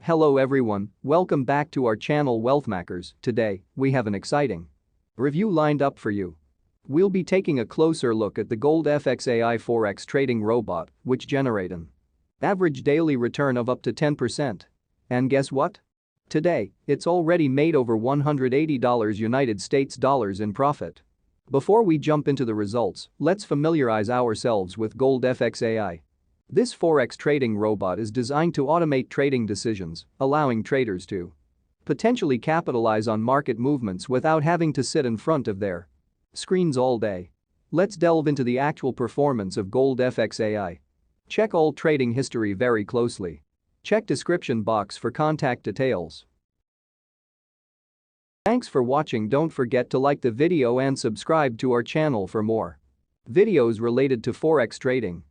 Hello everyone, welcome back to our channel Wealthmakers. Today, we have an exciting review lined up for you. We'll be taking a closer look at the Gold FX AI Forex trading robot, which generate an average daily return of up to 10%. And guess what? Today, it's already made over $180 United States dollars in profit. Before we jump into the results, let's familiarize ourselves with Gold FX AI. This Forex trading robot is designed to automate trading decisions, allowing traders to potentially capitalize on market movements without having to sit in front of their screens all day. Let's delve into the actual performance of Gold FX AI. Check all trading history very closely. Check description box for contact details. Thanks for watching. Don't forget to like the video and subscribe to our channel for more videos related to Forex trading.